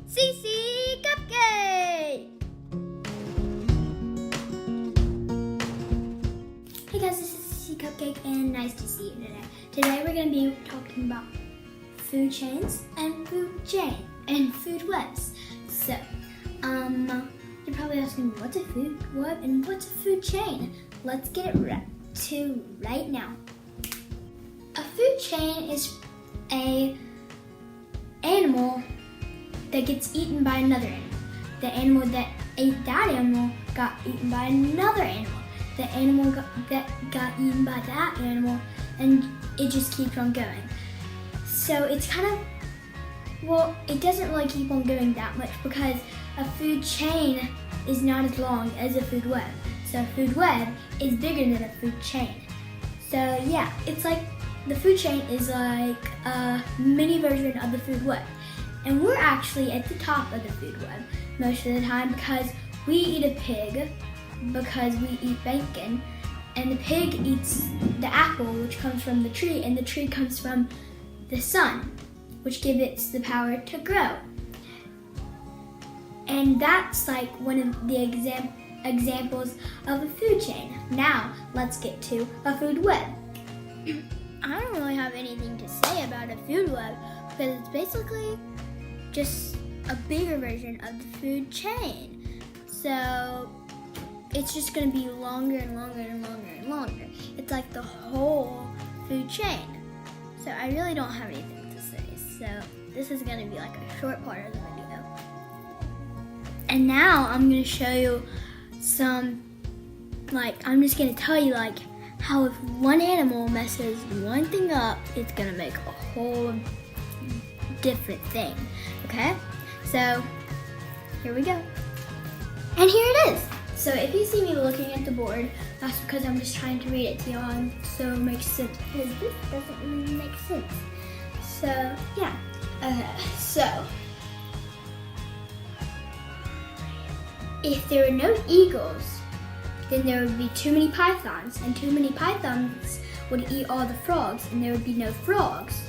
CC Cupcake! Hey guys, this is CC Cupcake and nice to see you today. Today we're going to be talking about food chains and food webs. So, you're probably asking me, what's a food web and what's a food chain? Let's get it right now. A food chain is a animal that gets eaten by another animal. The animal that ate that animal got eaten by another animal. The animal that got eaten by that animal, and it just keeps on going. So it's kind of, well, it doesn't really keep on going that much because a food chain is not as long as a food web. So a food web is bigger than a food chain. So yeah, it's like the food chain is like a mini version of the food web. And we're actually at the top of the food web most of the time because we eat a pig because we eat bacon, and the pig eats the apple, which comes from the tree, and the tree comes from the sun, which gives it the power to grow. And that's like one of the examples of a food chain. Now, let's get to a food web. I don't really have anything to say about a food web because it's basically just a bigger version of the food chain. So it's just going to be longer and longer and longer and longer. It's like the whole food chain. So I really don't have anything to say. So this is going to be like a short part of the video. And now I'm going to show you some, I'm just going to tell you how if one animal messes one thing up, it's going to make a whole different thing. Okay? So here we go. And here it is. So if you see me looking at the board, that's because I'm just trying to read it to y'all so it makes sense, because this doesn't really make sense. So yeah. So if there were no eagles, then there would be too many pythons, and too many pythons would eat all the frogs, and there would be no frogs.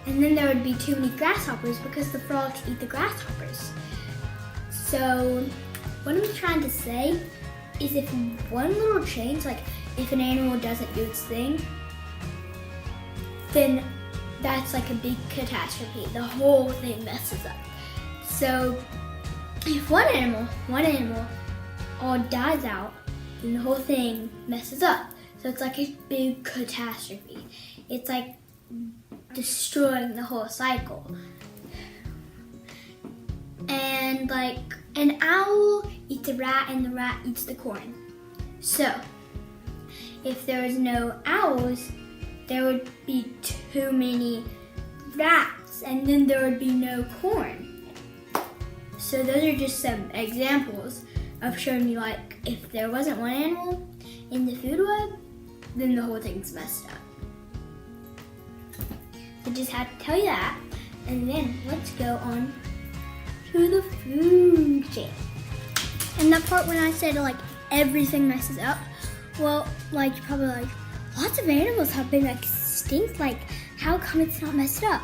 And then there would be too many grasshoppers because the frogs eat the grasshoppers. So what I'm trying to say is if one little change, if an animal doesn't do its thing, then that's like a big catastrophe. The whole thing messes up. So if one animal all dies out, then the whole thing messes up. So it's like a big catastrophe. It's like destroying the whole cycle. And an owl eats a rat and the rat eats the corn. So if there was no owls, there would be too many rats, and then there would be no corn. So those are just some examples of showing you if there wasn't one animal in the food web, then the whole thing's messed up. I just had to tell you that, and then let's go on to the food chain. And that part when I said everything messes up, well, you're probably lots of animals have been extinct. How come it's not messed up?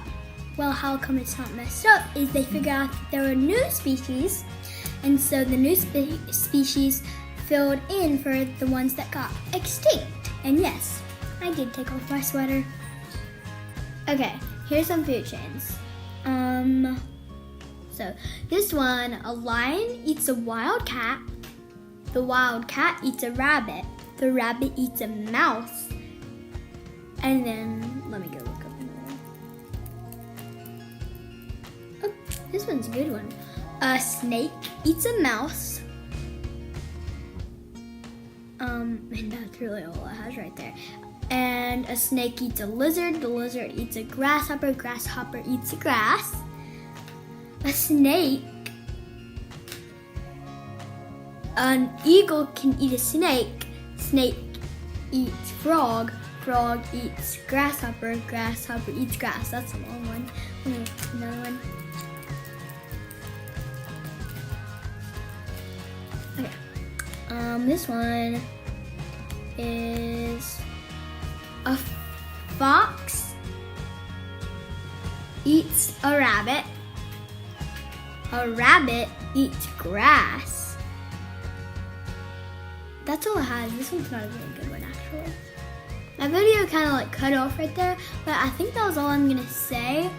Well, how come it's not messed up is they figured out that there were new species, and so the new species filled in for the ones that got extinct. And yes, I did take off my sweater. Okay, here's some food chains. So this one, a lion eats a wild cat. The wild cat eats a rabbit. The rabbit eats a mouse. And then, let me go look up another. Oh, this one's a good one. A snake eats a mouse. And that's really all it has right there. And a snake eats a lizard. The lizard eats a grasshopper. Grasshopper eats grass. A snake, an eagle can eat a snake. Snake eats frog. Frog eats grasshopper. Grasshopper eats grass. That's a long one. Another one. Okay. This one is a fox eats a rabbit. a rabbit eats grass. That's all it has. This one's not a very good one, actually. My video kind of like cut off right there, but I think that was all I'm gonna say.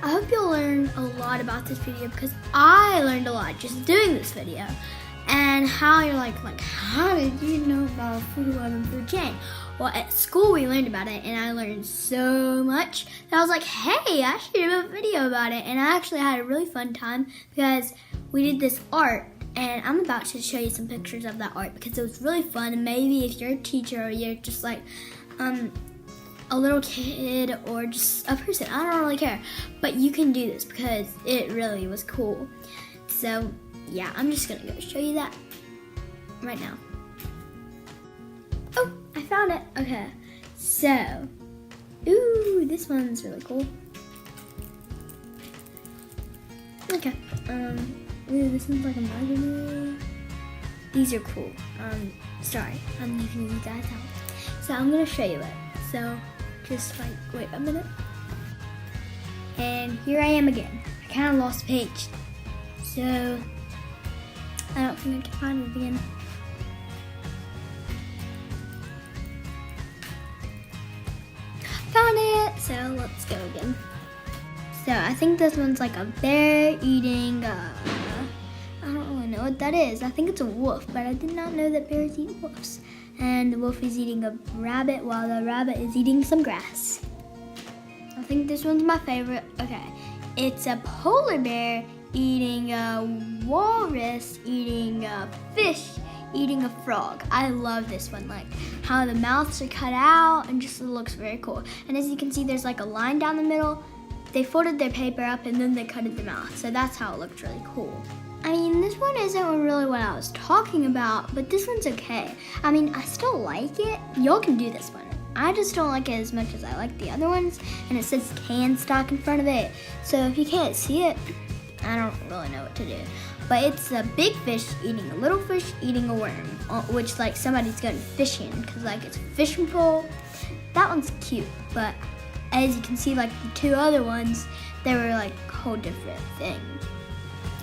I hope you'll learn a lot about this video because I learned a lot just doing this video. And how you're like how did you know about Food Web and Food Chain? Well, at school we learned about it, and I learned so much that I was like, hey, I should do a video about it. And I actually had a really fun time because we did this art, and I'm about to show you some pictures of that art because it was really fun. And maybe if you're a teacher or you're just like a little kid or just a person, I don't really care, but you can do this because it really was cool. So yeah, I'm just gonna go show you that right now. Oh, I found it. Okay, so, ooh, this one's really cool. Okay, ooh, this one's like a mug. These are cool. Sorry, I'm leaving you guys out. So I'm gonna show you it. So, just like, wait a minute. And here I am again. I kind of lost the page. So, I don't think I can find it again. Found it! So let's go again. So I think this one's like a bear eating, I don't really know what that is. I think it's a wolf, but I did not know that bears eat wolves. And the wolf is eating a rabbit while the rabbit is eating some grass. I think this one's my favorite. Okay, it's a polar bear eating a walrus, eating a fish, eating a frog. I love this one, like how the mouths are cut out and just looks very cool. And as you can see, there's like a line down the middle. They folded their paper up and then they cut the mouth. So that's how it looked really cool. I mean, this one isn't really what I was talking about, but this one's okay. I mean, I still like it. Y'all can do this one. I just don't like it as much as I like the other ones. And it says canned stock in front of it. So if you can't see it, I don't really know what to do. But it's a big fish eating a little fish eating a worm, which like somebody's going fishing because like it's a fishing pole. That one's cute, but as you can see, like the two other ones, they were like a whole different thing.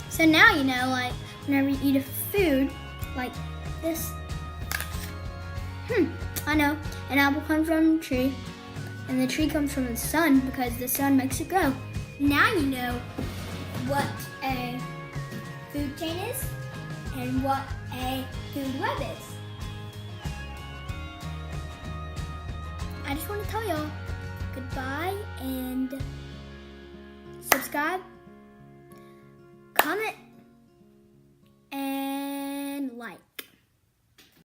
So now you know, like whenever you eat a food like this, I know, an apple comes from a tree, and the tree comes from the sun because the sun makes it grow. Now you know what a food chain is and what a food web is. I just want to tell y'all goodbye and subscribe, comment,